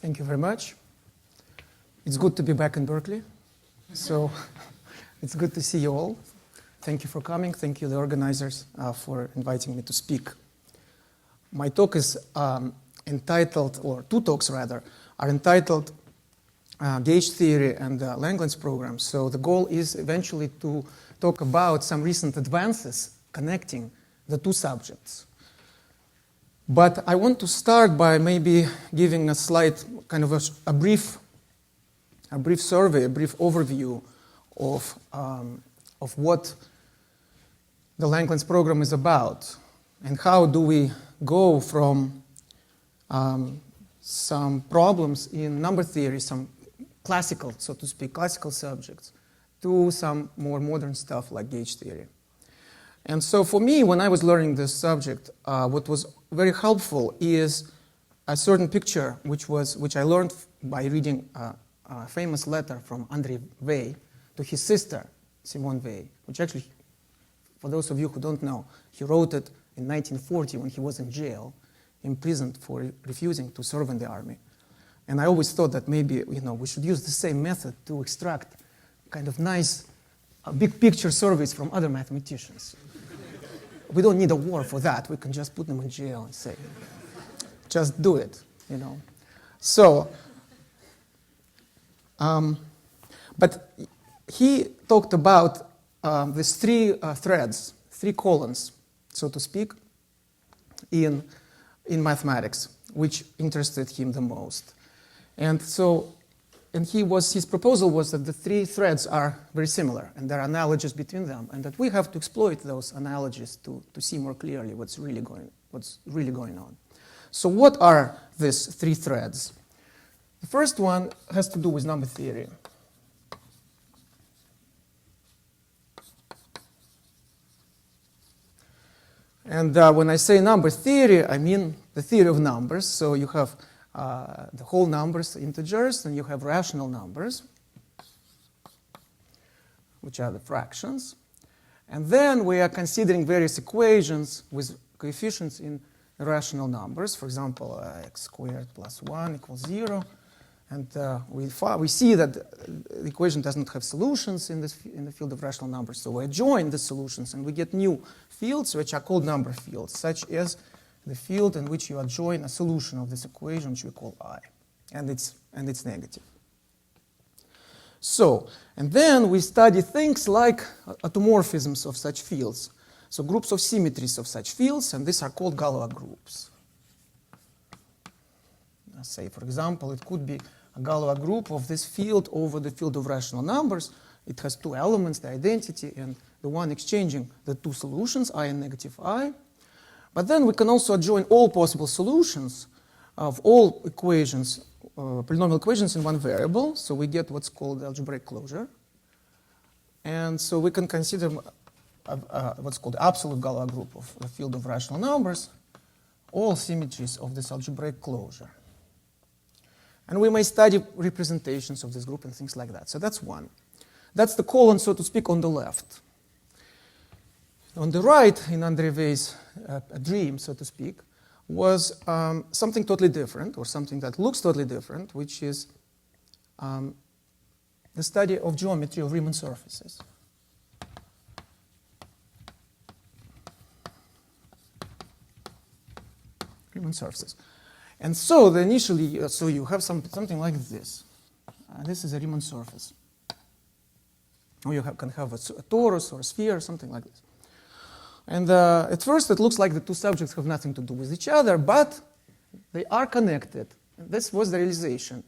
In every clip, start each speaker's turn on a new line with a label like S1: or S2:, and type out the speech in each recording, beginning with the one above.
S1: Thank you very much. It's good to be back in Berkeley. So it's good to see you all. Thank you for coming. Thank you, the organizers, for inviting me to speak. My talk is entitled, or two talks rather, are entitled Gauge Theory and the Langlands program. So the goal is eventually to talk about some recent advances connecting the two subjects. But I want to start by maybe giving a slight, kind of a brief survey, a brief overview of what the Langlands program is about and how do we go from some problems in number theory, some classical, so to speak, classical subjects, to some more modern stuff like gauge theory. And so for me, when I was learning this subject, what was very helpful is a certain picture which I learned by reading a famous letter from André Weil to his sister, Simone Weil, which actually, for those of you who don't know, he wrote it in 1940 when he was in jail, imprisoned for refusing to serve in the army. And I always thought that maybe we should use the same method to extract kind of nice big picture surveys from other mathematicians. We don't need a war for that. We can just put them in jail and say, just do it, So, but he talked about these three threads, three columns, so to speak, in mathematics, which interested him the most. And so, his proposal was that the three threads are very similar, and there are analogies between them, and that we have to exploit those analogies to see more clearly what's really going on. So what are these three threads? The first one has to do with number theory. And when I say number theory, I mean the theory of numbers. So you have the whole numbers, integers, and you have rational numbers, which are the fractions. And then we are considering various equations with coefficients in rational numbers. For example, x squared plus 1 equals 0. And we see that the equation does not have solutions in the field of rational numbers. So we adjoin the solutions, and we get new fields, which are called number fields, such as the field in which you adjoin a solution of this equation, which we call I, and it's negative. So, and then we study things like automorphisms of such fields, so groups of symmetries of such fields, and these are called Galois groups. Let's say, for example, it could be a Galois group of this field over the field of rational numbers. It has two elements, the identity and the one exchanging the two solutions, I and negative I. But then we can also adjoin all possible solutions of all equations, polynomial equations in one variable. So we get what's called algebraic closure. And so we can consider what's called the absolute Galois group of the field of rational numbers, all symmetries of this algebraic closure. And we may study representations of this group and things like that. So that's one. That's the column, so to speak, on the left. On the right, in André Weil's dream, so to speak, was something totally different, or something that looks totally different, which is the study of geometry of Riemann surfaces. Riemann surfaces. And so initially, so you have something like this. This is a Riemann surface. Or you can have a torus or a sphere, something like this. And at first, it looks like the two subjects have nothing to do with each other, but they are connected. And this was the realization.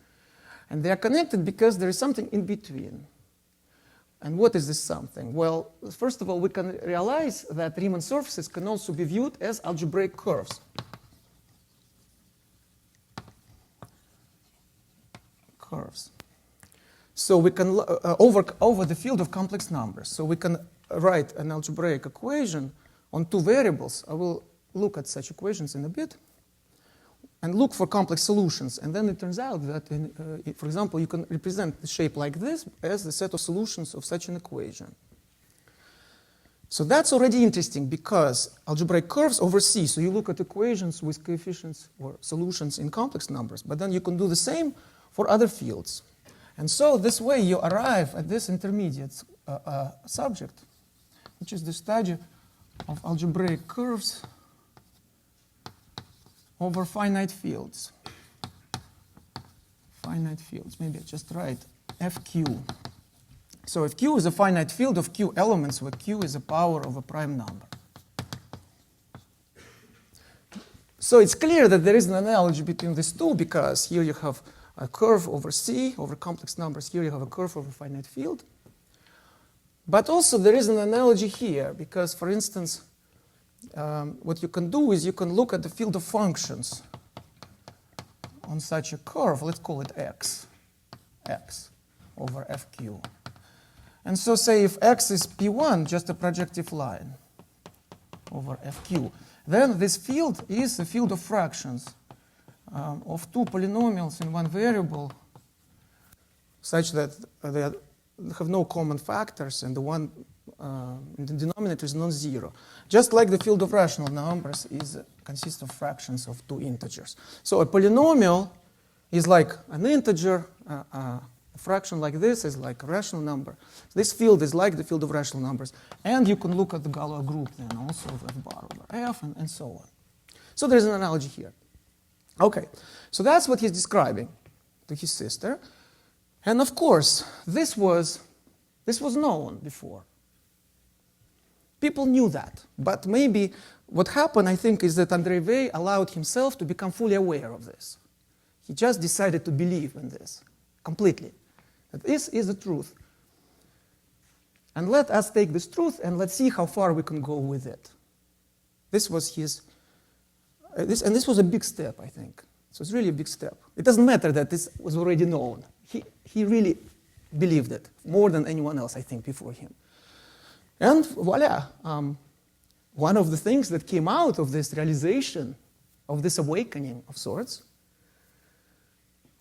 S1: And they are connected because there is something in between. And what is this something? Well, first of all, we can realize that Riemann surfaces can also be viewed as algebraic curves. So we can, over the field of complex numbers, so we can write an algebraic equation on two variables. I will look at such equations in a bit and look for complex solutions. And then it turns out that, for example, you can represent the shape like this as the set of solutions of such an equation. So that's already interesting because algebraic curves over C, so you look at equations with coefficients or solutions in complex numbers, but then you can do the same for other fields. And so this way you arrive at this intermediate subject, which is the study of algebraic curves over finite fields. Finite fields, maybe I just write FQ. So if Q is a finite field of Q elements where Q is a power of a prime number. So it's clear that there is an analogy between these two because here you have a curve over C, over complex numbers. Here you have a curve over finite field. But also there is an analogy here because, for instance, what you can do is you can look at the field of functions on such a curve. Let's call it X over FQ. And so say if X is P1, just a projective line over FQ, then this field is a field of fractions of two polynomials in one variable such that they have no common factors and the one in the denominator is non-zero. Just like the field of rational numbers consists of fractions of two integers. So a polynomial is like an integer, a fraction like this is like a rational number. This field is like the field of rational numbers. And you can look at the Galois group then also of F bar over F and so on. So there's an analogy here. Okay, so that's what he's describing to his sister. And of course, this was known before. People knew that. But maybe what happened, I think, is that André Weil allowed himself to become fully aware of this. He just decided to believe in this completely. That this is the truth. And let us take this truth and let's see how far we can go with it. This was his, this was a big step, I think. So it's really a big step. It doesn't matter that this was already known. He really believed it more than anyone else, I think, before him. And voila, one of the things that came out of this realization, of this awakening of sorts,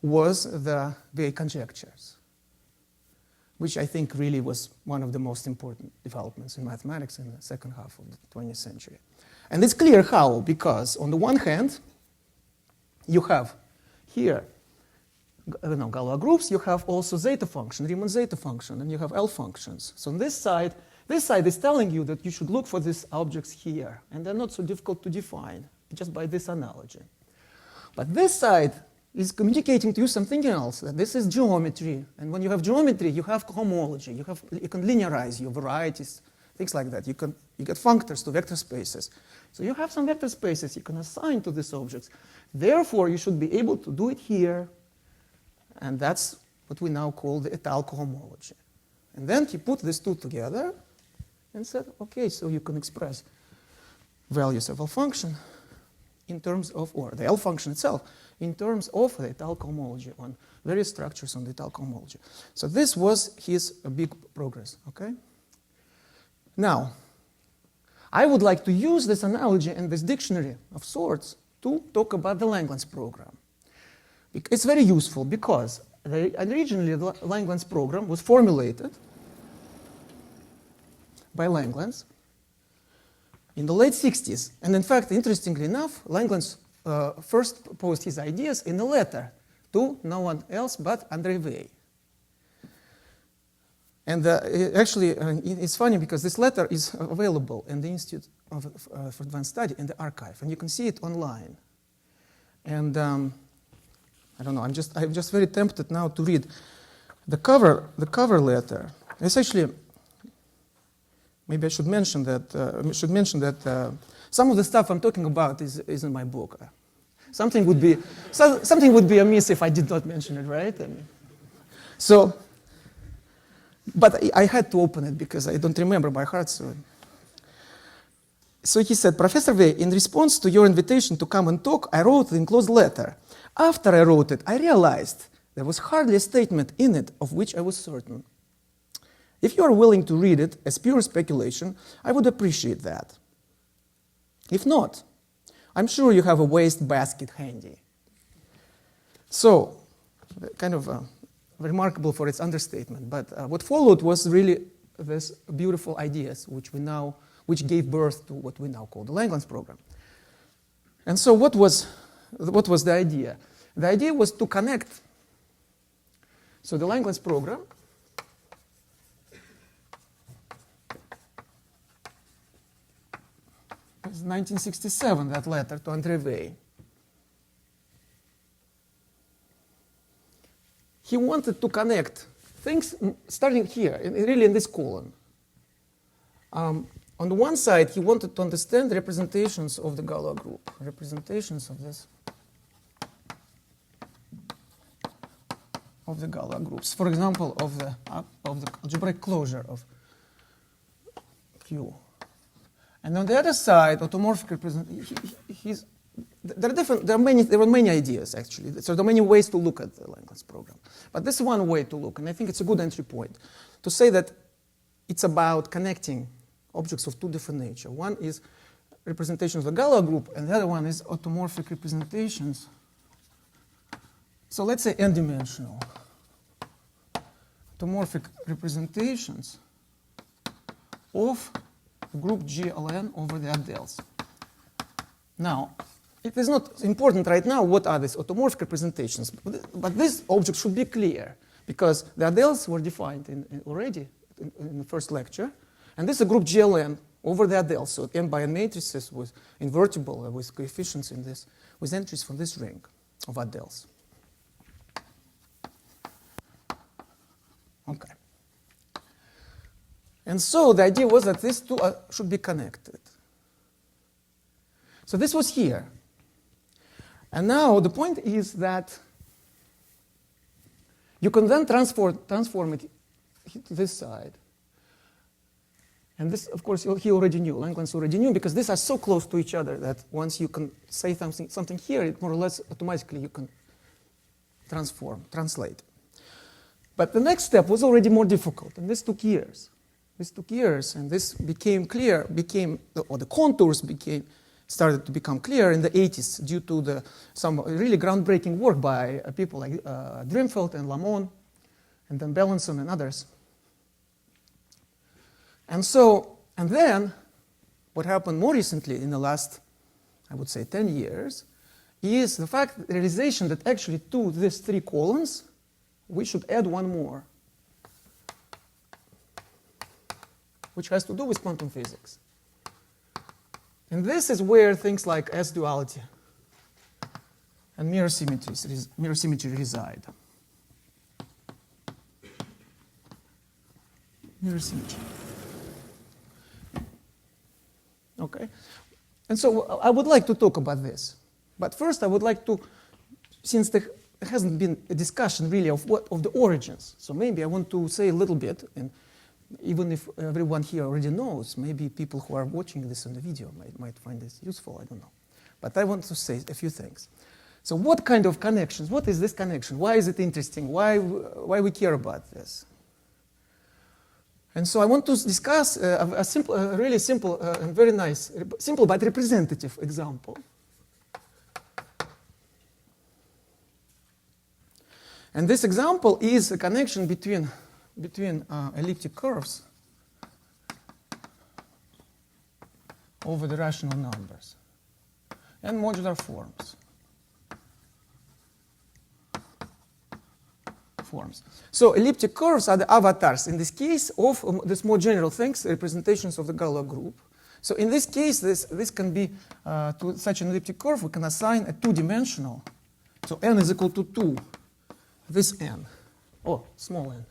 S1: was the Weil conjectures, which I think really was one of the most important developments in mathematics in the second half of the 20th century. And it's clear how, because on the one hand, you have here, Galois groups, you have also zeta function, Riemann zeta function, and you have L functions. So on this side is telling you that you should look for these objects here, and they're not so difficult to define, just by this analogy. But this side is communicating to you something else, that this is geometry, and when you have geometry, you have homology, you can linearize your varieties, things like that. You get functors to vector spaces. So you have some vector spaces you can assign to these objects. Therefore, you should be able to do it here, and that's what we now call the étale cohomology. And then he put these two together and said, okay, so you can express values of L function in terms of, or the L function itself, in terms of the étale cohomology on various structures on the étale cohomology. So this was his big progress, okay? Now, I would like to use this analogy and this dictionary of sorts to talk about the Langlands program. It's very useful because originally the Langlands program was formulated by Langlands in the late 60s. And in fact, interestingly enough, Langlands first proposed his ideas in a letter to no one else but André Weil. And actually, it's funny because this letter is available in the Institute for Advanced Study in the archive, and you can see it online. And I don't know, I'm just very tempted now to read the cover letter. It's actually, maybe I should mention that some of the stuff I'm talking about is in my book. Something would be amiss if I did not mention it, right? But I had to open it because I don't remember by heart. So he said, Professor Weil, in response to your invitation to come and talk, I wrote the enclosed letter. After I wrote it, I realized there was hardly a statement in it of which I was certain. If you are willing to read it as pure speculation, I would appreciate that. If not, I'm sure you have a waste basket handy. So, kind of remarkable for its understatement, but what followed was really these beautiful ideas, which gave birth to what we now call the Langlands program. And so what was the idea? The idea was to connect. So the Langlands program is 1967, that letter to André Weil. He wanted to connect things starting here, really in this column. On the one side, he wanted to understand representations of the Galois group, representations of this, of the Galois groups. For example, of the algebraic closure of Q. And on the other side, automorphic representation. There are many ideas actually. So there are many ways to look at the Langlands program. But this is one way to look, and I think it's a good entry point to say that it's about connecting objects of two different nature. One is representations of the Galois group, and the other one is automorphic representations. So let's say n-dimensional automorphic representations of the group GLN over the Adels. Now, it is not important right now what are these automorphic representations, but this object should be clear because the Adels were defined already in the first lecture, and this is a group GLN over the Adels, so n by n matrices with invertible with coefficients in this, with entries from this ring of Adels. Okay. And so the idea was that these two should be connected. So this was here. And now the point is that you can then transform it to this side. And this, of course, he already knew, Langlands already knew, because these are so close to each other that once you can say something here, it more or less automatically you can translate. But the next step was already more difficult, and this took years. This took years, and this became clear, or the contours started to become clear in the 80s due to some really groundbreaking work by people like Drimfeld and Lamont, and then Belenson and others. And then, what happened more recently in the last, I would say, 10 years, is the realization that actually to these three columns, we should add one more, which has to do with quantum physics. And this is where things like S-duality and mirror symmetry reside. Mirror symmetry. Okay. And so I would like to talk about this. But first I would like to, since there hasn't been a discussion really of the origins, so maybe I want to say a little bit, and even if everyone here already knows, maybe people who are watching this on the video might find this useful, I don't know. But I want to say a few things. So what kind of connections, what is this connection? Why is it interesting? Why we care about this? And so I want to discuss a really simple and very nice, simple but representative example. And this example is a connection between elliptic curves over the rational numbers and modular forms. So elliptic curves are the avatars, in this case, of this more general things, representations of the Galois group. So in this case, this can be, to such an elliptic curve, we can assign a two-dimensional. So n is equal to 2, this n, small n.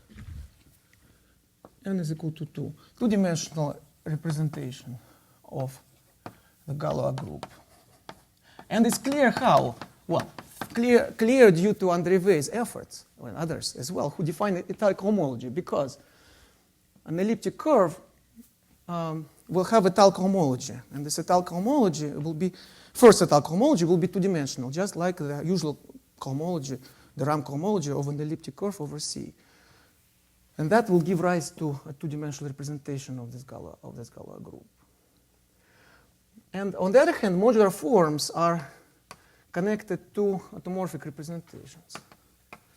S1: N is equal to 2, two-dimensional representation of the Galois group. And it's clear how, well, clear due to André Weil's efforts, and others as well, who define italic homology, because an elliptic curve will have italic homology, and this italic homology will be, first italic homology will be two-dimensional, just like the usual cohomology, the RAM cohomology of an elliptic curve over C. And that will give rise to a two-dimensional representation of this Galois group. And on the other hand, modular forms are connected to automorphic representations.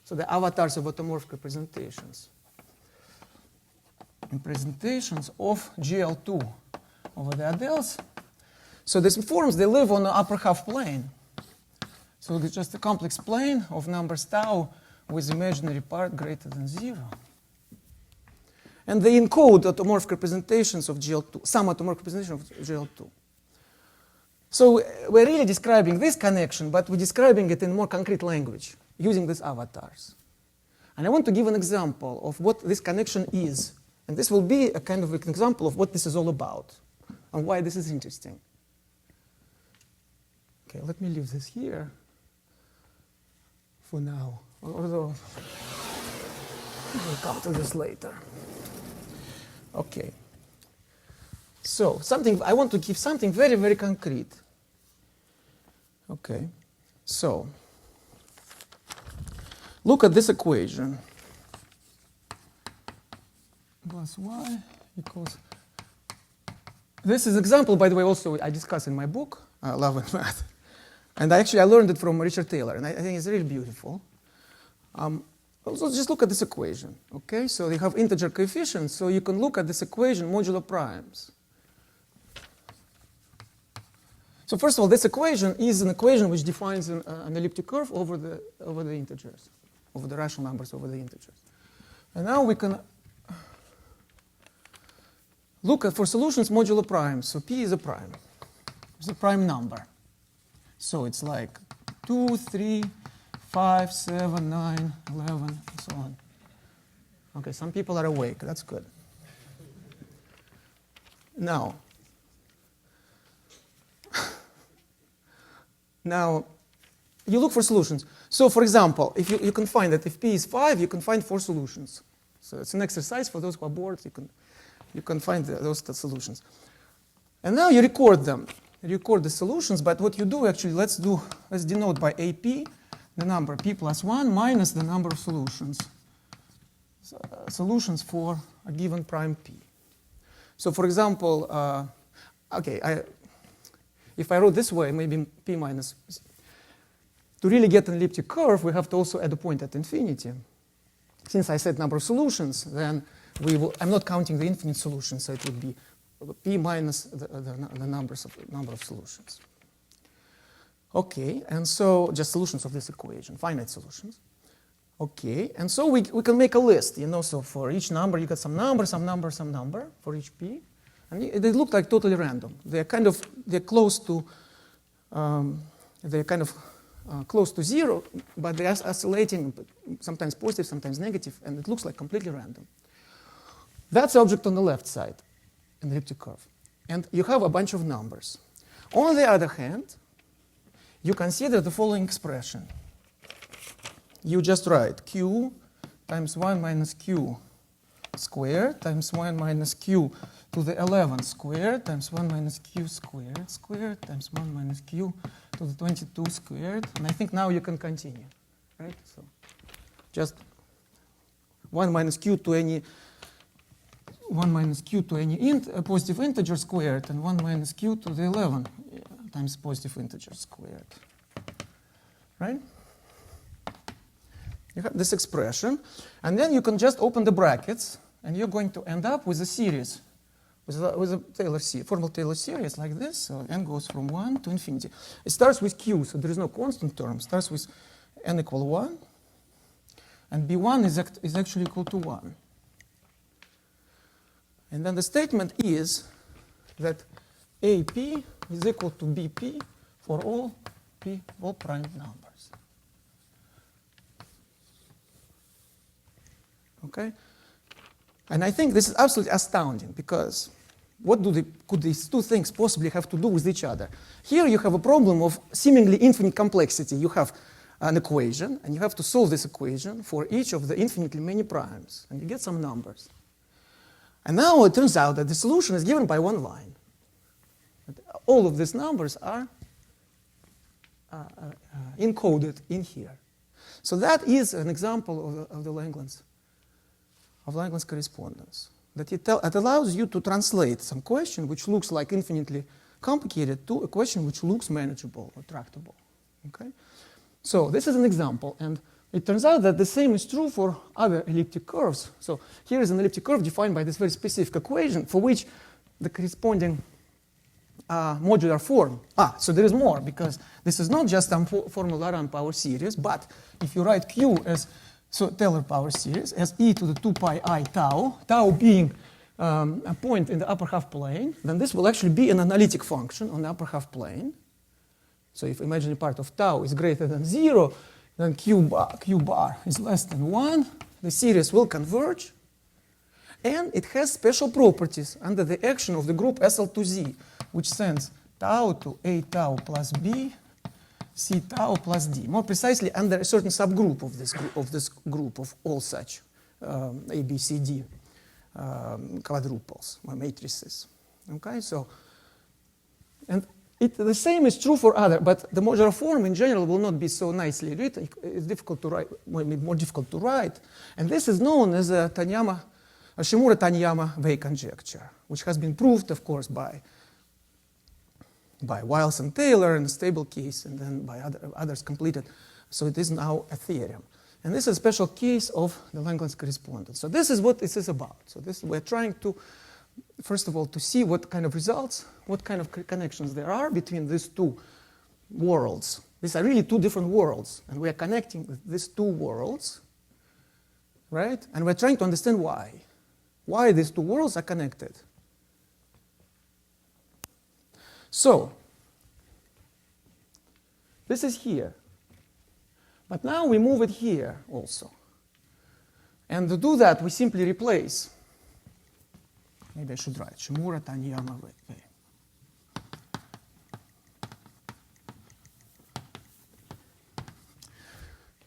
S1: So the avatars of automorphic representations. representations of GL2 over the adeles. So these forms, they live on the upper half plane. So it's just a complex plane of numbers tau with imaginary part greater than 0. And they encode automorphic representations of GL2, some automorphic representation of GL2. So we're really describing this connection, but we're describing it in more concrete language using these avatars. And I want to give an example of what this connection is. And this will be a kind of an example of what this is all about and why this is interesting. Okay, let me leave this here for now, although we'll come to this later. Okay. So I want to give something very, very concrete. Okay. So look at this equation. Plus y equals. This is an example, by the way, also I discuss in my book, Love and Math. And I learned it from Richard Taylor, and I think it's really beautiful. So just look at this equation, okay? So you have integer coefficients, so you can look at this equation modulo primes. So first of all, this equation is an equation which defines an elliptic curve over the integers, over the rational numbers over the integers. And now we can look at, for solutions, modulo primes. So P is a prime. It's a prime number. So it's like 2, 3, 5, 7, 9, 11, and so on. Okay, some people are awake. That's good. Now, you look for solutions. So, for example, if you can find that if P is 5, you can find 4 solutions. So it's an exercise for those who are bored. You can find those solutions. And now you record them. You record the solutions, but what you do actually, let's denote by AP the number P plus 1 minus the number of solutions. So, solutions for a given prime P. So for example, if I wrote this way, maybe P minus. To really get an elliptic curve, we have to also add a point at infinity. Since I said number of solutions, then I'm not counting the infinite solutions, so it would be P minus the number of solutions. Okay, and so just solutions of this equation, finite solutions. Okay, and so we can make a list, so for each number you got some number for each P. And they look like totally random. They're close to close to 0, but they're oscillating, sometimes positive, sometimes negative, and it looks like completely random. That's the object on the left side, an elliptic curve. And you have a bunch of numbers. On the other hand, you consider the following expression. You just write Q times 1 minus Q squared times 1 minus Q to the 11 squared times 1 minus Q squared times 1 minus Q to the 22 squared. And I think now you can continue, right? So just 1 minus Q to any positive integer squared and 1 minus Q to the 11 times positive integer squared, right? You have this expression, and then you can just open the brackets, and you're going to end up with a series, with a Taylor series, formal Taylor series like this. So n goes from 1 to infinity. It starts with Q, so there is no constant term. It starts with n equal 1, and B1 is actually equal to 1. And then the statement is that AP is equal to BP for all prime numbers. Okay? And I think this is absolutely astounding, because what could these two things possibly have to do with each other? Here you have a problem of seemingly infinite complexity. You have an equation, and you have to solve this equation for each of the infinitely many primes, and you get some numbers. And now it turns out that the solution is given by one line. All of these numbers are encoded in here. So that is an example of the Langlands correspondence. That it allows you to translate some question which looks like infinitely complicated to a question which looks manageable or tractable. Okay? So this is an example. And it turns out that the same is true for other elliptic curves. So here is an elliptic curve defined by this very specific equation for which the corresponding modular form. So there is more, because this is not just some formula around power series, but if you write Q as Taylor power series as e to the 2 pi I tau, tau being a point in the upper half plane, then this will actually be an analytic function on the upper half plane. So if imaginary part of tau is greater than 0, then Q bar is less than 1. The series will converge. And it has special properties under the action of the group SL2Z, which sends tau to A tau plus B, C tau plus D. More precisely, under a certain subgroup of this group of all such A, B, C, D quadruples or matrices. Okay, so and the same is true for other, but the modular form in general will not be so nicely written. It's difficult to write, more difficult to write, and this is known as a Shimura-Taniyama wave conjecture, which has been proved, of course, by Wiles and Taylor in the stable case, and then by others completed. So it is now a theorem. And this is a special case of the Langlands correspondence. So this is what this is about. So we're trying to, first of all, to see what kind of results, what kind of connections there are between these two worlds. These are really two different worlds, and we are connecting these two worlds, right? And we're trying to understand why these two worlds are connected. So, this is here. But now we move it here also. And to do that, we simply replace, maybe I should write, Shimura-Taniyama wave.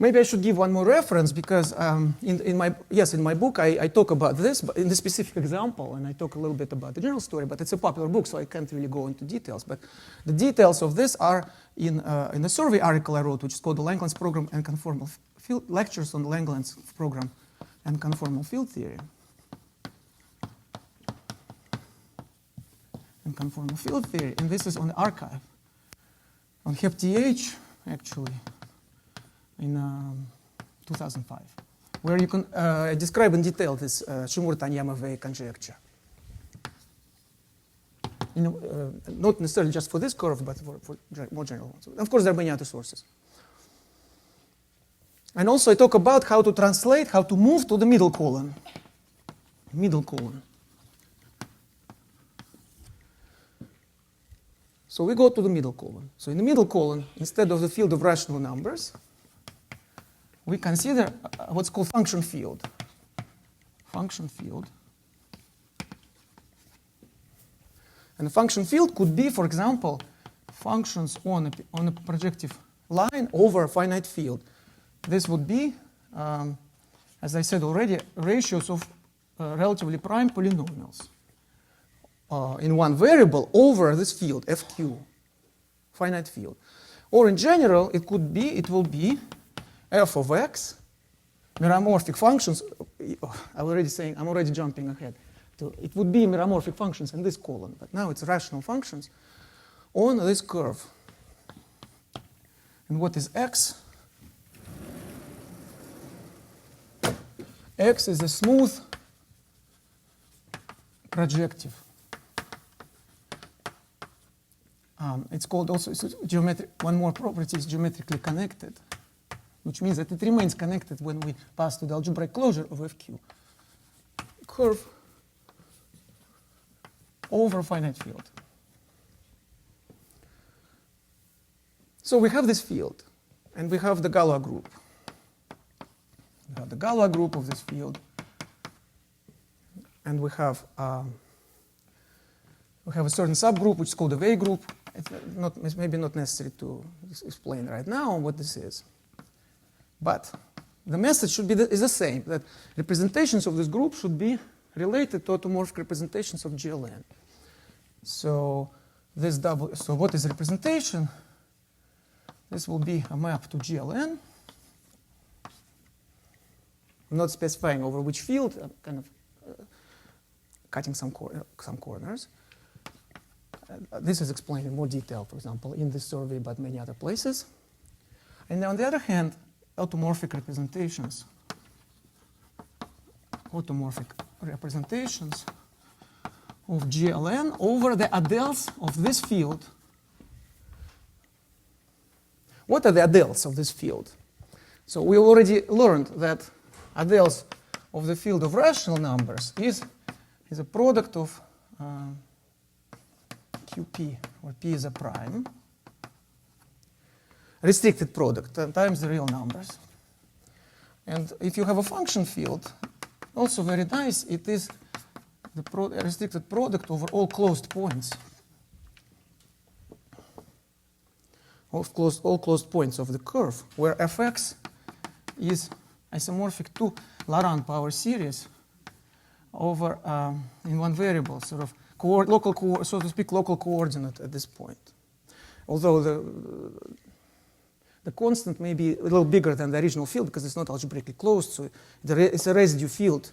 S1: Maybe I should give one more reference, because in my book I talk about this, but in this specific example, and I talk a little bit about the general story, but it's a popular book, so I can't really go into details. But the details of this are in the survey article I wrote, which is called The Langlands Program and Conformal Field, Lectures on the Langlands Program and Conformal Field Theory. And Conformal Field Theory, and this is on the archive, on HepTH, actually, in 2005, where you can describe in detail this Shimura-Taniyama wave conjecture. Not necessarily just for this curve, but for more general ones. Of course, there are many other sources. And also I talk about how to translate, how to move to the middle column. Middle column. So we go to the middle column. So in the middle column, instead of the field of rational numbers, we consider what's called function field. Function field. And the function field could be, for example, functions on a projective line over a finite field. This would be, as I said already, ratios of relatively prime polynomials in one variable over this field, FQ, finite field. Or in general, it will be f of x, meromorphic functions. I'm already jumping ahead. It would be meromorphic functions in this column, but now it's rational functions on this curve. And what is x? X is a smooth projective. It's called also one more property is geometrically connected, which means that it remains connected when we pass to the algebraic closure of FQ. Curve over a finite field. So we have this field, and we have the Galois group. We have the Galois group of this field, and we have a certain subgroup which is called the wave group. It's maybe not necessary to explain right now what this is. But the message is the same, that representations of this group should be related to automorphic representations of GLN. So what is representation? This will be a map to GLN. I'm not specifying over which field, I'm kind of cutting some corners. This is explained in more detail, for example, in this survey, but many other places. And on the other hand, automorphic representations of GLN over the adeles of this field. What are the adeles of this field? So we already learned that adeles of the field of rational numbers is a product of QP, where P is a prime, restricted product times the real numbers. And if you have a function field, also very nice, it is the restricted product over all closed points. All closed points of the curve, where fx is isomorphic to Laurent power series over, in one variable, sort of so to speak, local coordinate at this point. Although the constant may be a little bigger than the original field because it's not algebraically closed, so it's a residue field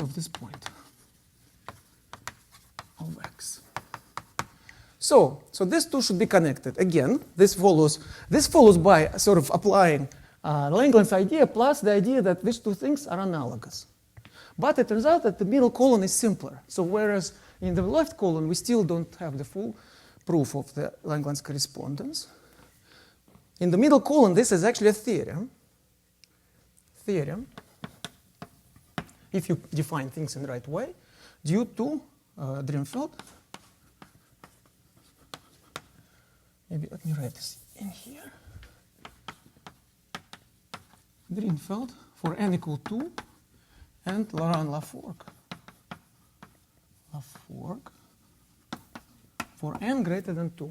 S1: of this point of x. So these two should be connected. Again, this follows by sort of applying Langlands idea plus the idea that these two things are analogous. But it turns out that the middle column is simpler. So whereas in the left column we still don't have the full proof of the Langlands correspondence, in the middle column this is actually a theorem. If you define things in the right way, due to Drinfeld. Maybe let me write this in here. Drinfeld for n equal 2 and Laurent-Laforgue for n greater than 2.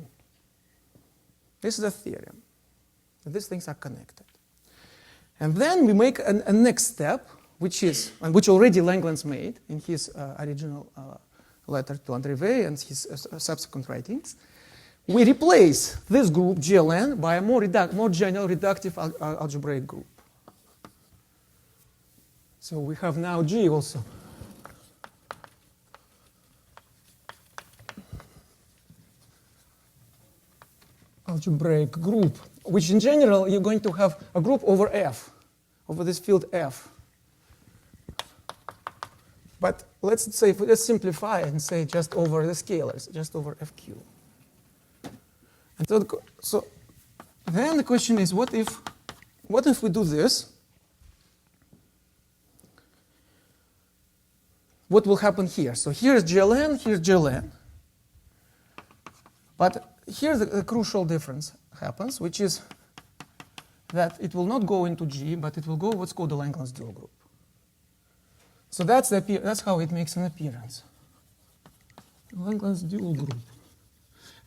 S1: This is a theorem. These things are connected. And then we make a next step, which already Langlands made in his original letter to André and his subsequent writings. We replace this group GLN by a more general reductive algebraic group. So we have now G also. Algebraic group, which in general you're going to have a group over F, over this field F. But let's simplify and say just over the scalars, just over FQ. And so then the question is, what if we do this? What will happen here? So here's GLN, here's GLN. But here the crucial difference happens, which is that it will not go into G, but it will go what's called the Langlands dual group. So that's how it makes an appearance. Langlands dual group.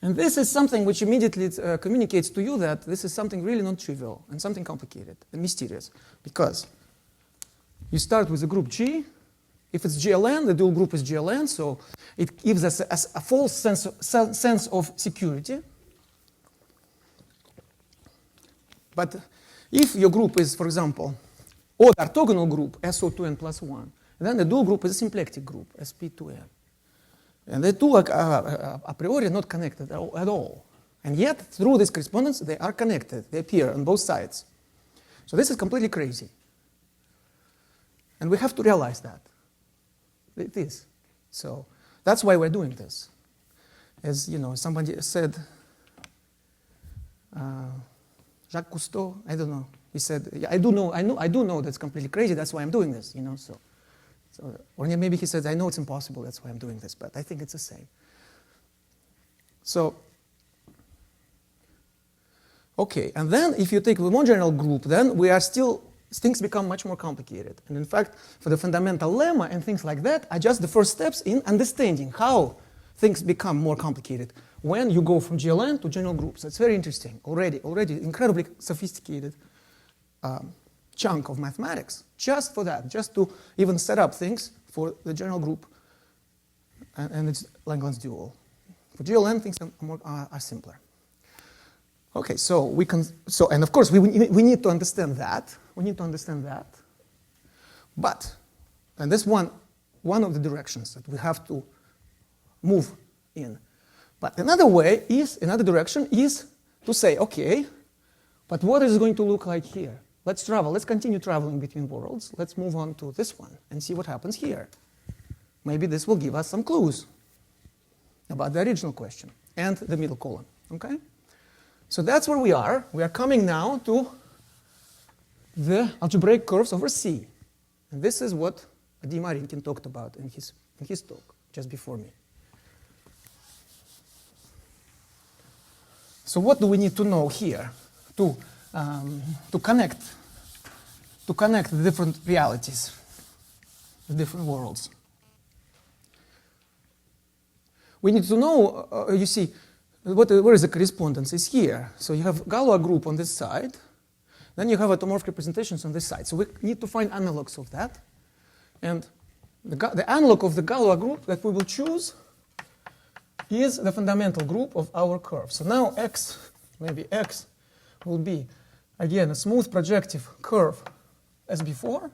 S1: And this is something which immediately communicates to you that this is something really non-trivial and something complicated and mysterious. Because you start with the group G. If it's GLN, the dual group is GLN, so it gives us a false sense of security. But if your group is, for example, odd orthogonal group, SO2n plus 1, then the dual group is a symplectic group, SP2n. And the two are a priori not connected at all. And yet, through this correspondence, they are connected. They appear on both sides. So this is completely crazy. And we have to realize that. It is. So that's why we're doing this. As you know, somebody said, Jacques Cousteau, I don't know. He said, yeah, I do know that's completely crazy. That's why I'm doing this. So, or maybe he said, I know it's impossible. That's why I'm doing this. But I think it's the same. So, okay. And then if you take the more general group, then things become much more complicated. And in fact, for the fundamental lemma and things like that are just the first steps in understanding how things become more complicated when you go from GLN to general groups. It's very interesting. Already incredibly sophisticated chunk of mathematics just for that, just to even set up things for the general group and its Langlands dual. For GLN, things are simpler. Okay, and of course we need to understand that. We need to understand that. But, and that's one of the directions that we have to move in. But another direction is to say, okay, But what is it going to look like here? Let's travel. Let's continue traveling between worlds. Let's move on to this one and see what happens here. Maybe this will give us some clues about the original question and the middle column. Okay? So that's where we are. We are coming now to the algebraic curves over C. And this is what Adi Marinkin talked about in his talk just before me. So what do we need to know here to connect the different realities, the different worlds? We need to know, you see, where is the correspondence is here. So you have Galois group on this side, then you have automorphic representations on this side. So we need to find analogs of that. And the analog of the Galois group that we will choose is the fundamental group of our curve. So now X, maybe X, will be, again, a smooth projective curve as before,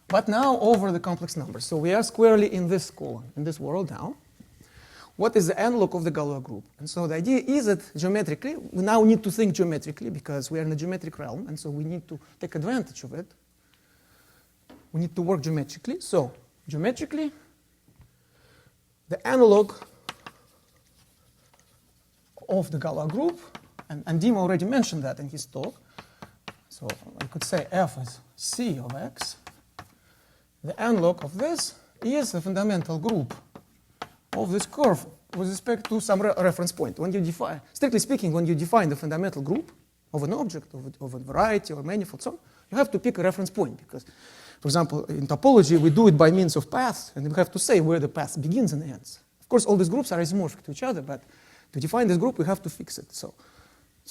S1: but now over the complex numbers. So we are squarely in this column, in this world now. What is the analog of the Galois group? And so the idea is that geometrically, we now need to think geometrically because we are in a geometric realm, and so we need to take advantage of it. We need to work geometrically. So geometrically, the analog of the Galois group, and Dima already mentioned that in his talk. So I could say F is C of X. The analog of this is the fundamental group of this curve with respect to some reference point. When you define, strictly speaking, when you define the fundamental group of an object, of a variety or manifold, so you have to pick a reference point because, for example, in topology, we do it by means of paths, and we have to say where the path begins and ends. Of course, all these groups are isomorphic to each other, but to define this group, we have to fix it. So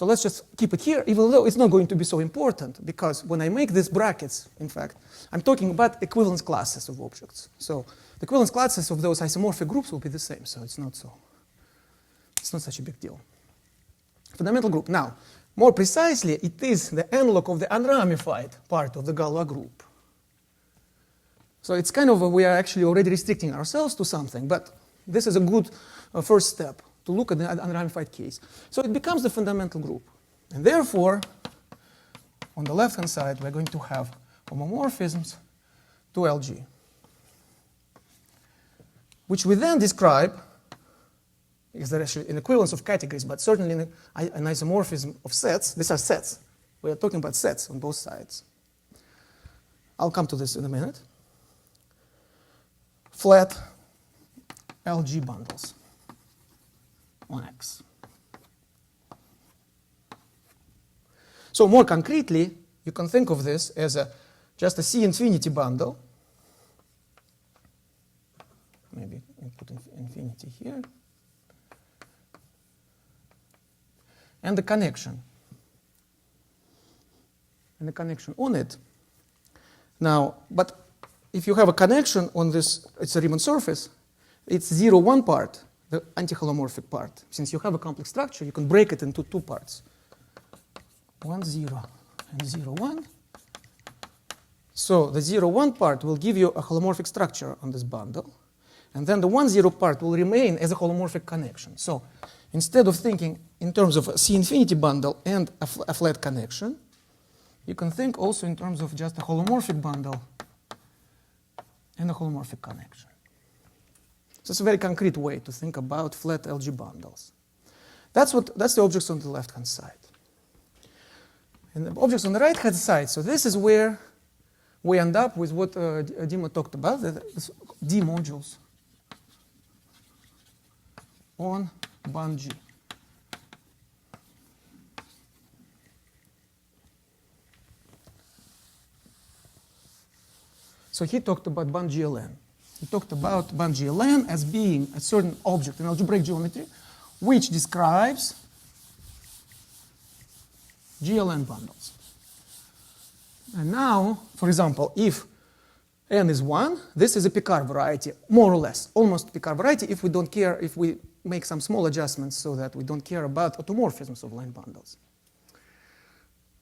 S1: let's just keep it here, even though it's not going to be so important, because when I make these brackets, in fact, I'm talking about equivalence classes of objects. So the equivalence classes of those isomorphic groups will be the same, so it's not such a big deal. Fundamental group. Now, more precisely, it is the analog of the unramified part of the Galois group. So it's kind of, we are actually already restricting ourselves to something, but this is a good first step to look at the unramified case. So it becomes the fundamental group. And therefore, on the left-hand side, we're going to have homomorphisms to LG, which we then describe, is there actually an equivalence of categories, but certainly an isomorphism of sets. These are sets. We are talking about sets on both sides. I'll come to this in a minute. Flat LG bundles on X. So more concretely, you can think of this as just a C infinity bundle. Maybe I put infinity here. And the connection. And the connection on it. Now, but if you have a connection on this, it's a Riemann surface, it's 0, 1 part, the antiholomorphic part. Since you have a complex structure, you can break it into two parts. 1, 0, and 0, 1. So the 0, 1 part will give you a holomorphic structure on this bundle. And then the 1, 0 part will remain as a holomorphic connection. So instead of thinking in terms of a C infinity bundle and a flat connection, you can think also in terms of just a holomorphic bundle and a holomorphic connection. So it's a very concrete way to think about flat LG bundles. That's the objects on the left-hand side. And the objects on the right-hand side, so this is where we end up with what Dima talked about, the D modules on band G. So he talked about band GLN. He talked about band GLN as being a certain object in algebraic geometry which describes GLN bundles. And now, for example, if n is 1, this is a Picard variety, more or less, almost Picard variety if we don't care, if we make some small adjustments so that we don't care about automorphisms of line bundles.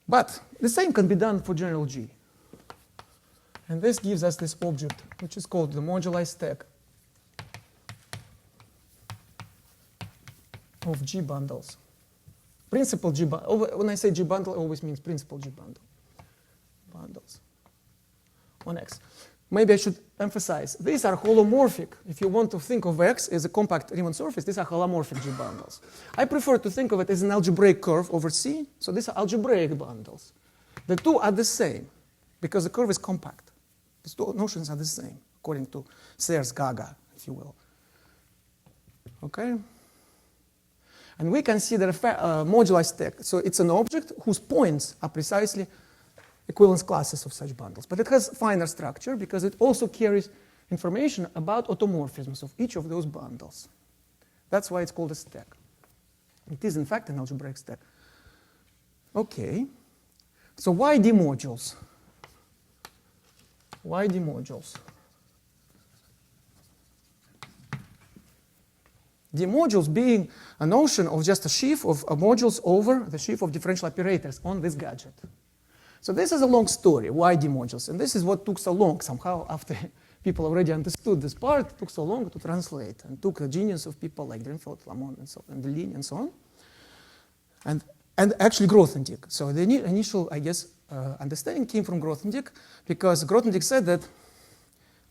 S1: But the same can be done for general G. And this gives us this object, which is called the moduli stack of G bundles Principal G bundle. When I say G bundle, it always means principal G bundle. Bundles on X. Maybe I should emphasize, these are holomorphic. If you want to think of X as a compact Riemann surface, these are holomorphic G bundles. I prefer to think of it as an algebraic curve over C, so these are algebraic bundles. The two are the same, because the curve is compact. These two notions are the same, according to Serre's Gaga, if you will. Okay? And we consider a moduli stack. So it's an object whose points are precisely equivalence classes of such bundles. But it has finer structure because it also carries information about automorphisms of each of those bundles. That's why it's called a stack. It is, in fact, an algebraic stack. Okay. So why D modules? Why D modules? D modules being a notion of just a sheaf of modules over the sheaf of differential operators on this gadget. So this is a long story, why D modules? And this is what took so long somehow after people already understood this part, it took so long to translate and took the genius of people like Drinfeld, Lamont, and so and Lin, and so on. And actually Grothendieck. So the initial, I guess, understanding came from Grothendieck because Grothendieck said that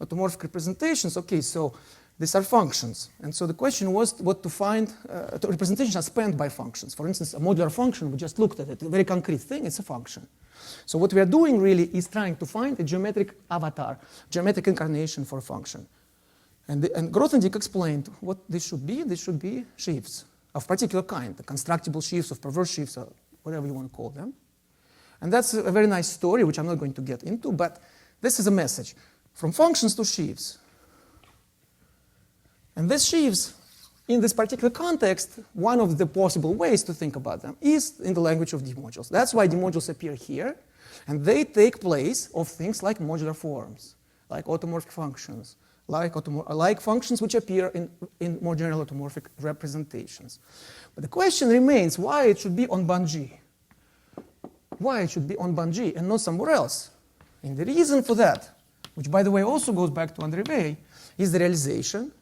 S1: automorphic representations, okay, so these are functions. And so the question was what to find, representations are spanned by functions. For instance, a modular function, we just looked at it, a very concrete thing, it's a function. So what we are doing really is trying to find a geometric avatar, geometric incarnation for a function. And Grothendieck explained what this should be. This should be sheaves of particular kind, the constructible sheaves of perverse sheaves, or whatever you want to call them. And that's a very nice story, which I'm not going to get into, but this is a message. From functions to sheaves. And these sheaves, in this particular context, one of the possible ways to think about them is in the language of D modules. That's why D modules appear here, and they take place of things like modular forms, like automorphic functions, like functions which appear in more general automorphic representations. But the question remains why it should be on band G. Why it should be on band G and not somewhere else. And the reason for that, which by the way also goes back to André Weil, is the realization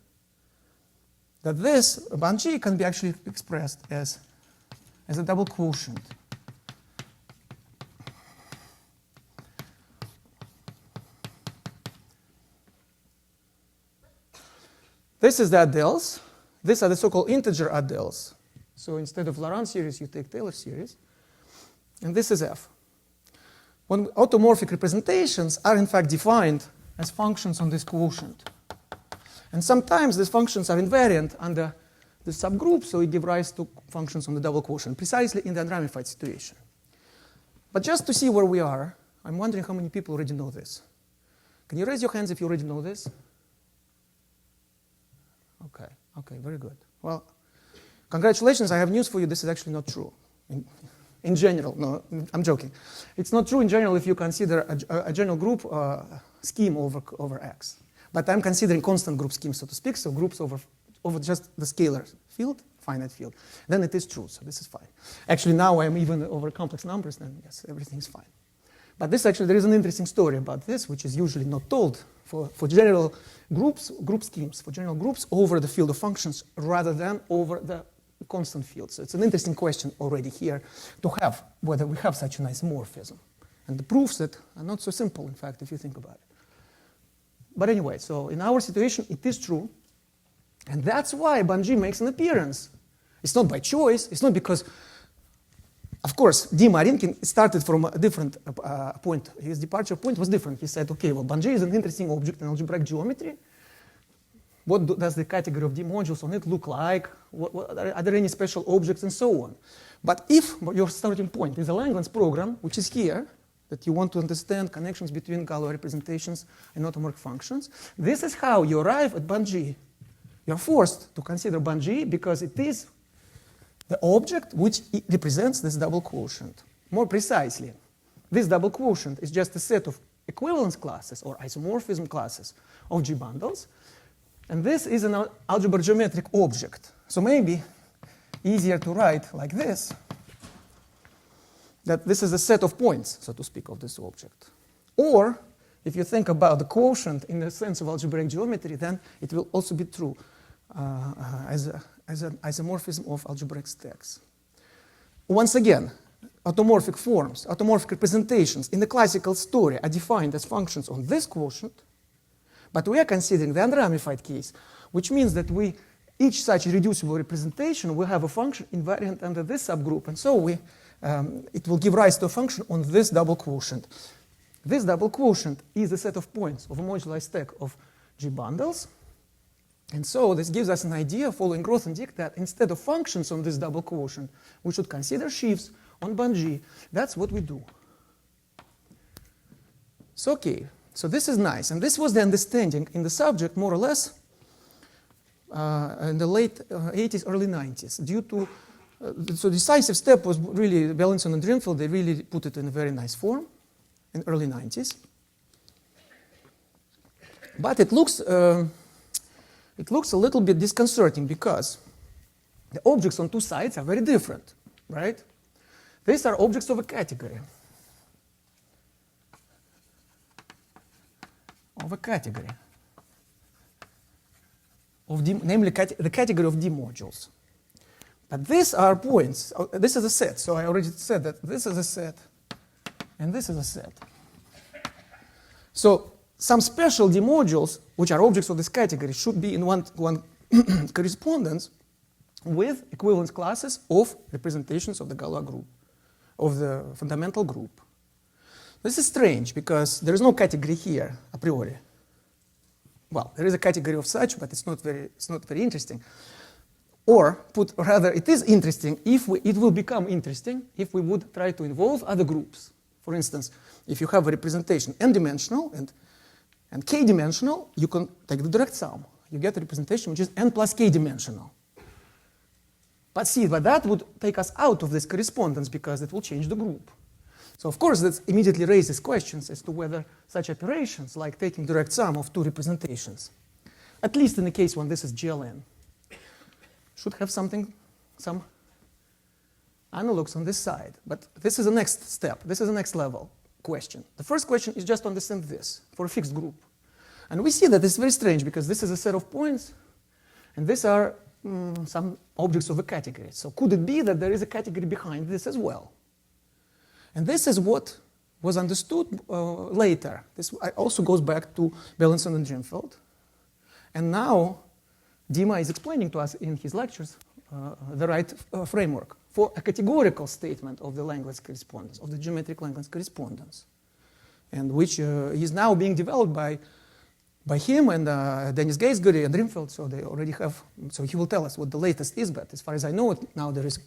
S1: that this band G can be actually expressed as a double quotient. This is the Adels. These are the so-called integer Adels. So instead of Laurent series, you take Taylor series. And this is F. When automorphic representations are in fact defined as functions on this quotient. And sometimes these functions are invariant under the subgroup, so it gives rise to functions on the double quotient, precisely in the unramified situation. But just to see where we are, I'm wondering how many people already know this. Can you raise your hands if you already know this? Okay, very good. Well, congratulations, I have news for you. This is actually not true. In general, no, I'm joking. It's not true in general if you consider a general group scheme over X. But I'm considering constant group scheme, so to speak, so groups over just the scalar field, finite field. Then it is true, so this is fine. Actually, now I'm even over complex numbers, then yes, everything's fine. But this actually, there is an interesting story about this, which is usually not told for general groups, group schemes, for general groups over the field of functions rather than over the constant field. So it's an interesting question already here to have, whether we have such a nice morphism. And the proofs that are not so simple, in fact, if you think about it. But anyway, so in our situation, it is true. And that's why band G makes an appearance. It's not by choice. It's not because, of course, D. Marinkin started from a different point. His departure point was different. He said, okay, well, band G is an interesting object in algebraic geometry. What does the category of D modules on it look like? Are there any special objects and so on? But if your starting point is a Langlands program, which is here, that you want to understand connections between Galois representations and automorphic functions, this is how you arrive at band G. You're forced to consider band G because it is the object which represents this double quotient. More precisely, this double quotient is just a set of equivalence classes or isomorphism classes of G bundles. And this is an algebra geometric object. So maybe easier to write like this, that this is a set of points, so to speak, of this object. Or, if you think about the quotient in the sense of algebraic geometry, then it will also be true as an isomorphism of algebraic stacks. once again, automorphic forms, automorphic representations in the classical story are defined as functions on this quotient, but we are considering the unramified case, which means that each such reducible representation will have a function invariant under this subgroup, and so it will give rise to a function on this double quotient. This double quotient is a set of points of a moduli stack of G bundles, and so this gives us an idea following Grothendieck that instead of functions on this double quotient, we should consider sheaves on band G. That's what we do. So okay, so this is nice, and this was the understanding in the subject more or less in the late 80s, early 90s. Due to so decisive step was really Bellinson and Drinfeld. They really put it in a very nice form in early 90s. But it looks a little bit disconcerting because the objects on two sides are very different, right? These are objects of a category. Namely the category of D modules. But these are points. This is a set. So I already said that this is a set, and this is a set. So some special D modules, which are objects of this category, should be in one correspondence with equivalence classes of representations of the Galois group, of the fundamental group. This is strange because there is no category here a priori. Well, there is a category of such, but it's not very interesting. Or rather, it is interesting it will become interesting if we would try to involve other groups. For instance, if you have a representation n-dimensional and k-dimensional, you can take the direct sum. You get a representation which is n plus k-dimensional. But that would take us out of this correspondence because it will change the group. So of course, that immediately raises questions as to whether such operations, like taking direct sum of two representations, at least in the case when this is GLN, should have some analogs on this side. But this is the next step. This is the next level question. The first question is just to understand this for a fixed group. And we see that it's very strange because this is a set of points, and these are some objects of a category. So could it be that there is a category behind this as well? And this is what was understood later. This also goes back to Bellinson and Drinfeld. And now Dima is explaining to us in his lectures the right framework for a categorical statement of the Langlands correspondence, of the geometric Langlands correspondence, and which is now being developed by him and Dennis Gaisgary and Drinfeld. So they already have. So he will tell us what the latest is. But as far as I know, now there is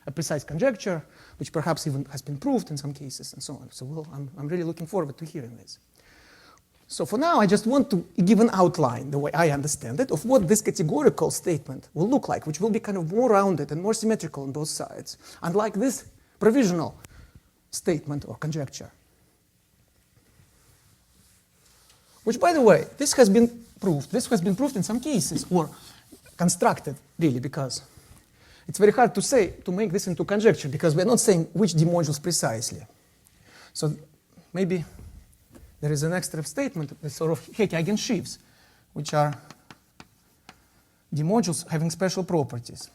S1: a precise conjecture, which perhaps even has been proved in some cases, and so on. So I'm really looking forward to hearing this. So for now, I just want to give an outline, the way I understand it, of what this categorical statement will look like, which will be kind of more rounded and more symmetrical on both sides, unlike this provisional statement or conjecture. Which, by the way, this has been proved. This has been proved in some cases, or constructed, really, because it's very hard to make this into conjecture, because we're not saying which D modules precisely. So maybe there is an extra statement, the sort of Hecke eigensheaves, which are D modules having special properties.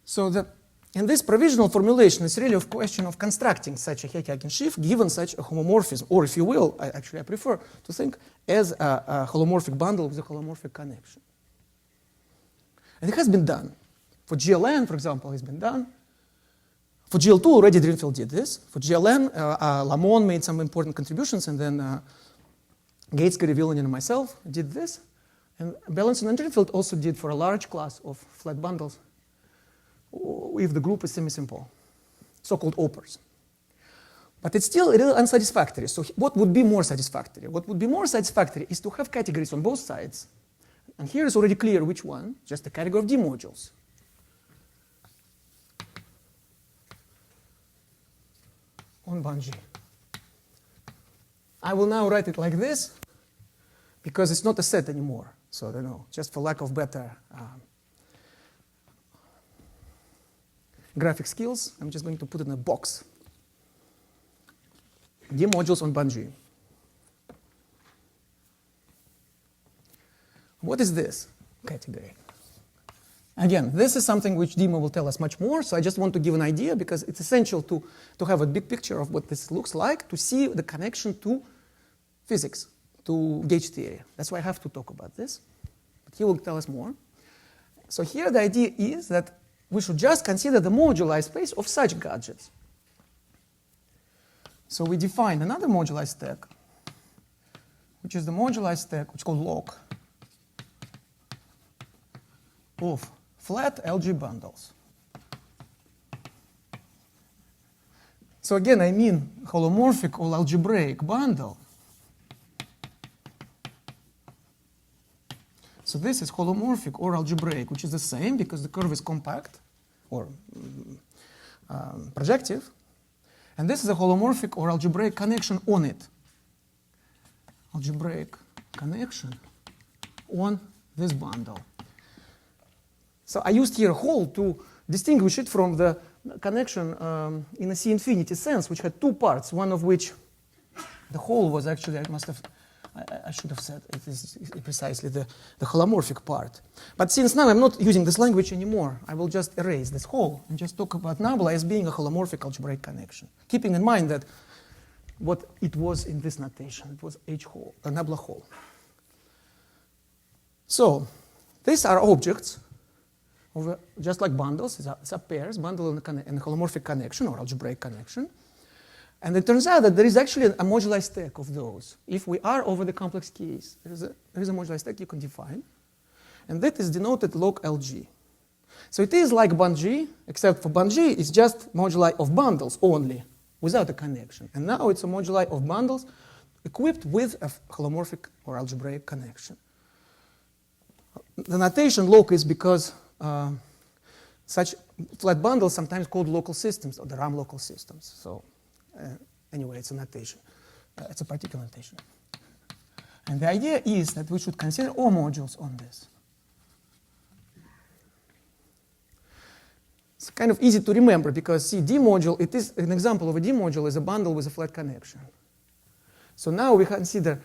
S1: So in this provisional formulation, it's really a question of constructing such a Hecke eigensheaf given such a homomorphism, or if you will, I prefer to think as a holomorphic bundle with a holomorphic connection. And it has been done. For GLN, for example, it's been done. For GL2, already Drinfeld did this. For GLN, Lamont made some important contributions, and then Gaisgary, Villanin, and myself did this. And Bellinson and Drinfeld also did for a large class of flat bundles if the group is semi-simple, so-called OPERs. But it's still a little unsatisfactory. So what would be more satisfactory? What would be more satisfactory is to have categories on both sides. And here is already clear which one, just a category of D modules. On band G. I will now write it like this, because it's not a set anymore. So, just for lack of better graphic skills, I'm just going to put it in a box. D modules on band G. What is this category? Again, this is something which Dima will tell us much more, so I just want to give an idea because it's essential to have a big picture of what this looks like, to see the connection to physics, to gauge theory. That's why I have to talk about this, but he will tell us more. So here the idea is that we should just consider the moduli space of such gadgets. So we define another moduli stack, which is the moduli stack, which is called log of flat LG bundles. So again, I mean holomorphic or algebraic bundle. So this is holomorphic or algebraic, which is the same because the curve is compact or projective. And this is a holomorphic or algebraic connection on it. Algebraic connection on this bundle. So I used here hole to distinguish it from the connection in a C infinity sense, which had two parts, one of which the hole was actually, I should have said it is precisely the holomorphic part. But since now I'm not using this language anymore, I will just erase this hole and just talk about nabla as being a holomorphic algebraic connection, keeping in mind that what it was in this notation. It was H hole, a nabla hole. So these are objects, just like bundles. It's a pairs, bundle and a holomorphic connection or algebraic connection. And it turns out that there is actually a moduli stack of those. If we are over the complex case, there is a moduli stack you can define. And that is denoted log LG. So it is like bund G, except for bund G, it's just moduli of bundles only, without a connection. And now it's a moduli of bundles equipped with a holomorphic or algebraic connection. The notation log is because such flat bundles sometimes called local systems or the RAM local systems. So anyway, it's a notation. It's a particular notation. And the idea is that we should consider all modules on this. It's kind of easy to remember because see, D module, it is an example of a D module is a bundle with a flat connection. So now we consider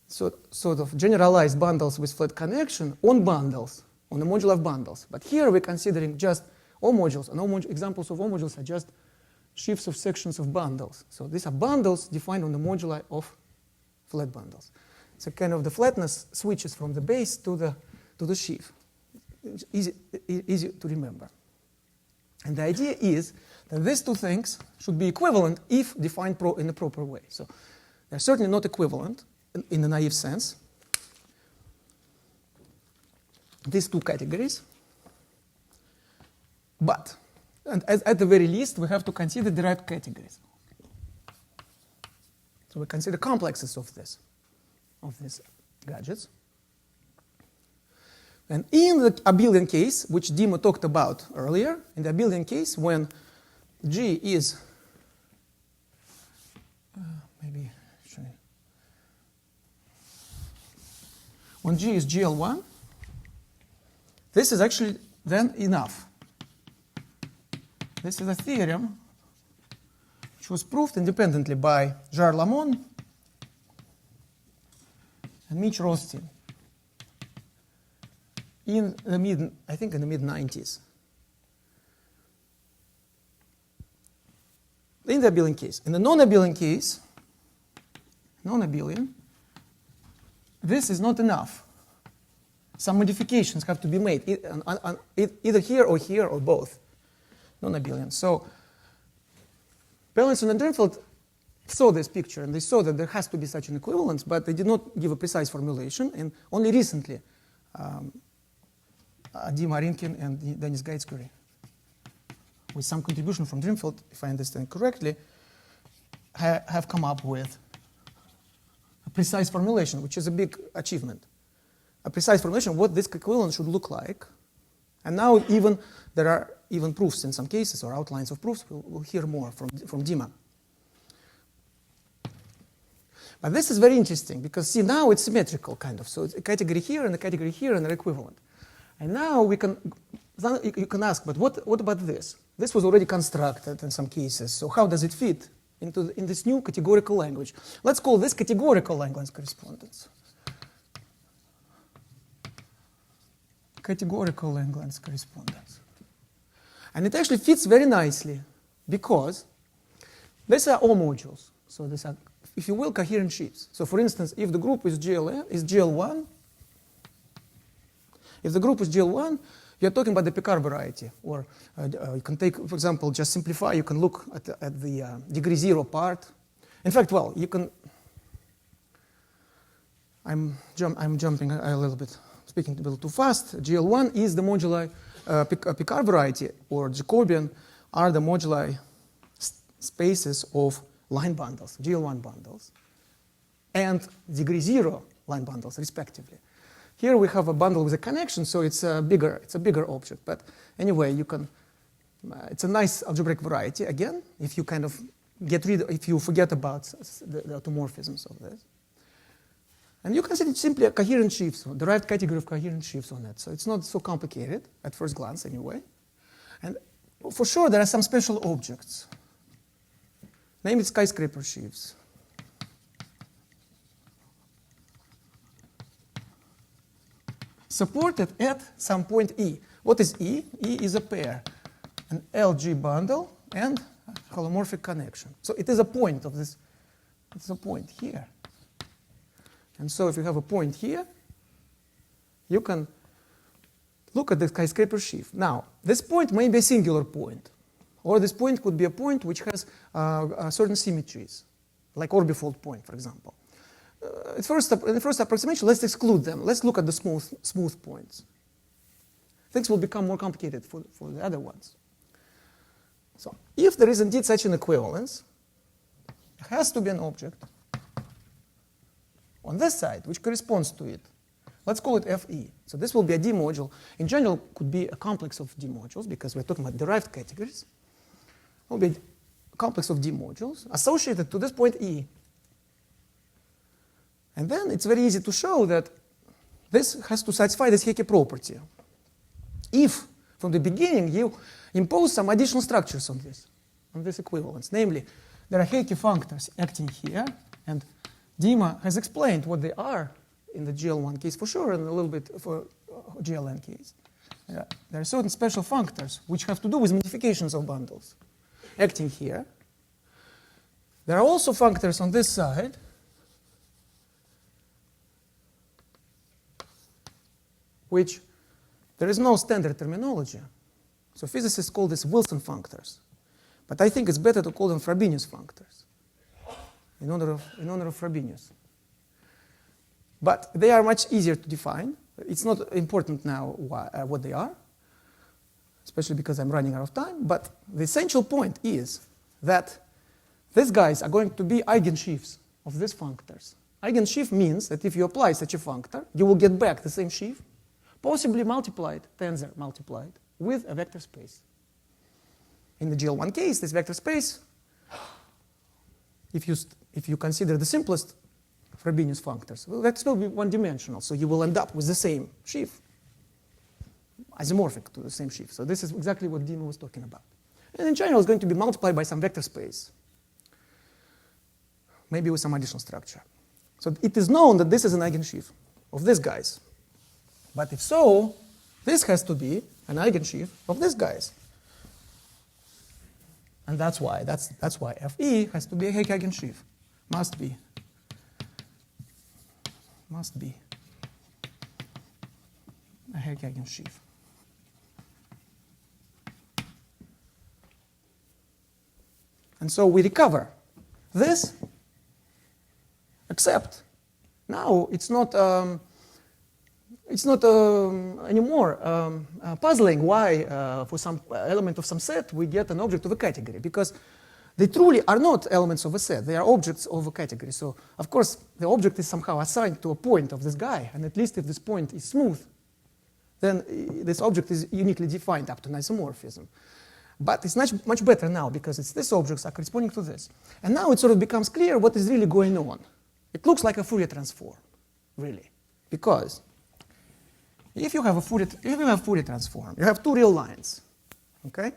S1: sort of generalized bundles with flat connection on bundles, on the module of bundles. But here we're considering just all modules, and all examples of all modules are just sheaves of sections of bundles. So these are bundles defined on the moduli of flat bundles. So kind of the flatness switches from the base to the sheaf. It's easy to remember. And the idea is that these two things should be equivalent if defined in a proper way. So they're certainly not equivalent in a naive sense. These two categories. But, and at the very least, we have to consider derived categories. So we consider complexes of these gadgets. And in the abelian case, which Dima talked about earlier, in the abelian case, when G is when G is GL1, this is actually then enough. This is a theorem which was proved independently by Jarre-Lamont and Mitch Rothstein in the mid-90s. In the abelian case. In the non-abelian case, non-abelian, this is not enough. Some modifications have to be made, either here or both, non-abelian. So Berlinson and Drinfeld saw this picture, and they saw that there has to be such an equivalence, but they did not give a precise formulation. And only recently, Adi Marinkin and Dennis Gaitsky, with some contribution from Drinfeld, if I understand correctly, have come up with a precise formulation, which is a big achievement. A precise formulation of what this equivalence should look like. And now even there are even proofs in some cases, or outlines of proofs. We'll hear more from Dima. But this is very interesting because, see, now it's symmetrical, kind of. So it's a category here and a category here, and they're equivalent. And now you can ask, but what about this? This was already constructed in some cases. So how does it fit in this new categorical language? Let's call this categorical Langlands correspondence. categorical Langlands correspondence. And it actually fits very nicely because these are all modules. So these are, if you will, coherent sheaves. So for instance, if the group is GL1, if the group is GL1, you're talking about the Picard variety. Or you can take, for example, just simplify, you can look at the degree 0 part. In fact, well, you can, I'm jumping a little bit, speaking a little too fast. GL1 is the moduli, Picard variety or Jacobian are the moduli spaces of line bundles, GL1 bundles, and degree 0 line bundles, respectively. Here we have a bundle with a connection, so it's a bigger object. But anyway, you can. It's a nice algebraic variety. Again, if you kind of if you forget about the automorphisms of this, and you consider simply a coherent sheaves, derived category of coherent sheaves on it. So it's not so complicated at first glance, anyway. And for sure, there are some special objects. Namely, skyscraper sheaves. Supported at some point E. What is E? E is a pair, an LG bundle and a holomorphic connection. So it is a point of this, it's a point here. And so if you have a point here, you can look at the skyscraper sheaf. Now, this point may be a singular point, or this point could be a point which has certain symmetries, like orbifold point, for example. In the first approximation, let's exclude them. Let's look at the smooth points. Things will become more complicated for the other ones. So if there is indeed such an equivalence, there has to be an object on this side which corresponds to it. Let's call it Fe. So this will be a D module. In general, could be a complex of D modules because we're talking about derived categories. It will be a complex of D modules associated to this point E. And then it's very easy to show that this has to satisfy this Hecke property. If, from the beginning, you impose some additional structures on this equivalence, namely, there are Hecke functors acting here, and Dima has explained what they are in the GL1 case for sure, and a little bit for GLN case. There are certain special functors which have to do with modifications of bundles acting here. There are also functors on this side which there is no standard terminology. So physicists call this Wilson functors. But I think it's better to call them Frobenius functors in honor of Frobenius. But they are much easier to define. It's not important now what they are, especially because I'm running out of time. But the essential point is that these guys are going to be eigensheaves of these functors. Eigensheaf means that if you apply such a functor, you will get back the same sheaf, possibly multiplied, tensor multiplied, with a vector space. In the GL1 case, this vector space, if you consider the simplest Frobenius functors, well, that will be one-dimensional, so you will end up with the same sheaf, isomorphic to the same sheaf. So this is exactly what Dima was talking about. And in general, it's going to be multiplied by some vector space, maybe with some additional structure. So it is known that this is an eigensheaf of these guys. But if so, this has to be an eigensheaf of these guys. And that's why Fe has to be a Hecke eigensheaf. Must be a Hecke eigensheaf. And so we recover this, except now it's not anymore puzzling why for some element of some set we get an object of a category, because they truly are not elements of a set. They are objects of a category. So, of course, the object is somehow assigned to a point of this guy, and at least if this point is smooth, then this object is uniquely defined up to an isomorphism. But it's much better now, because these objects are corresponding to this. And now it sort of becomes clear what is really going on. It looks like a Fourier transform, really, because if you have a Fourier transform, you have two real lines, okay?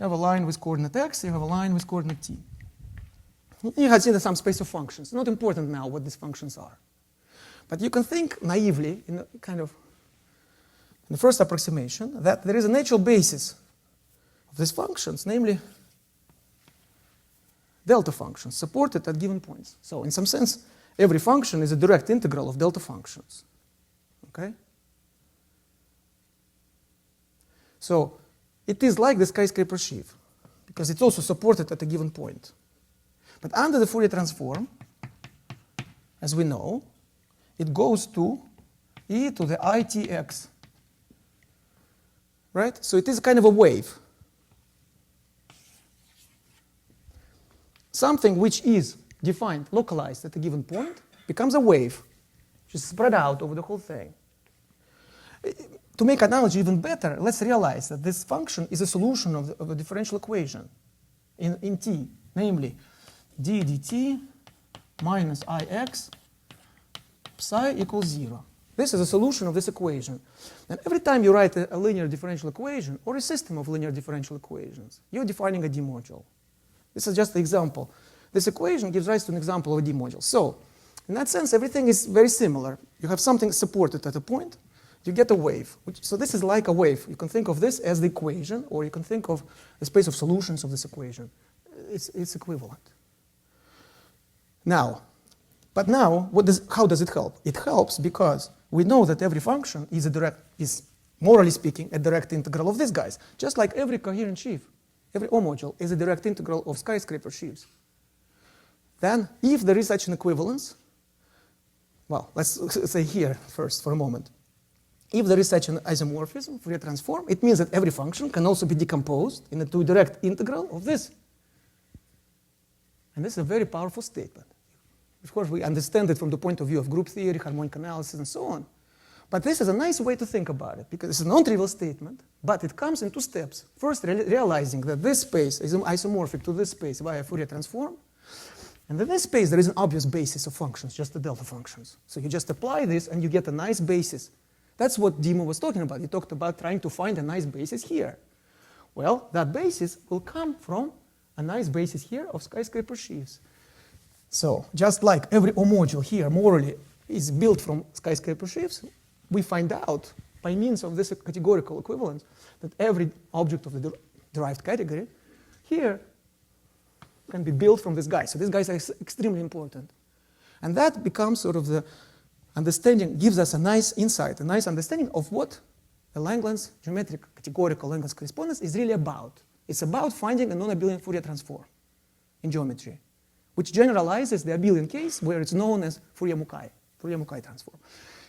S1: You have a line with coordinate x, you have a line with coordinate t. You have seen some space of functions. Not important now what these functions are. But you can think naively, in a kind of in the first approximation, that there is a natural basis of these functions, namely delta functions supported at given points. So in some sense, every function is a direct integral of delta functions. Okay? So it is like the skyscraper sheaf, because it's also supported at a given point. But under the Fourier transform, as we know, it goes to e to the itx. Right? So it is kind of a wave. Something which is defined, localized at a given point, becomes a wave, which is spread out over the whole thing. To make analogy even better, let's realize that this function is a solution of a differential equation in t, namely d dt minus ix psi equals 0. This is a solution of this equation. And every time you write a linear differential equation or a system of linear differential equations, you're defining a D module. This is just the example. This equation gives rise to an example of a D module. So, in that sense, everything is very similar. You have something supported at a point, you get a wave. So this is like a wave. You can think of this as the equation, or you can think of the space of solutions of this equation. It's equivalent. Now, how does it help? It helps because we know that every function is morally speaking, a direct integral of these guys. Just like every coherent sheaf, every O module is a direct integral of skyscraper sheaves. Then, if there is such an equivalence, well, let's say here first for a moment. If there is such an isomorphism, Fourier transform, it means that every function can also be decomposed into a direct integral of this. And this is a very powerful statement. Of course, we understand it from the point of view of group theory, harmonic analysis, and so on. But this is a nice way to think about it, because it's a non-trivial statement, but it comes in two steps. First, realizing that this space is isomorphic to this space via Fourier transform, and in this space there is an obvious basis of functions, just the delta functions. So you just apply this and you get a nice basis. That's what Dimo was talking about. He talked about trying to find a nice basis here. Well, that basis will come from a nice basis here of skyscraper sheaves. So just like every O module here morally is built from skyscraper sheaves, we find out by means of this categorical equivalence that every object of the derived category here can be built from this guy. So these guys are extremely important. And that becomes sort of the understanding, gives us a nice insight, a nice understanding of what the Langlands geometric categorical Langlands correspondence is really about. It's about finding a non-abelian Fourier transform in geometry, which generalizes the abelian case where it's known as Fourier-Mukai transform.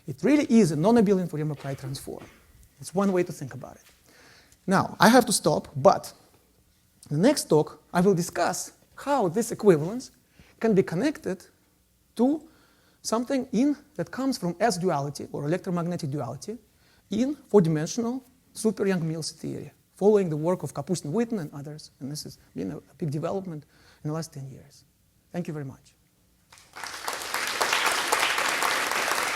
S1: It really is a non-abelian Fourier-Mukai transform. It's one way to think about it. Now, I have to stop, but in the next talk, I will discuss how this equivalence can be connected to something that comes from S-duality or electromagnetic duality in four-dimensional super Young-Mills theory, following the work of Kapustin-Witten and others. And this has been a big development in the last 10 years. Thank you very much.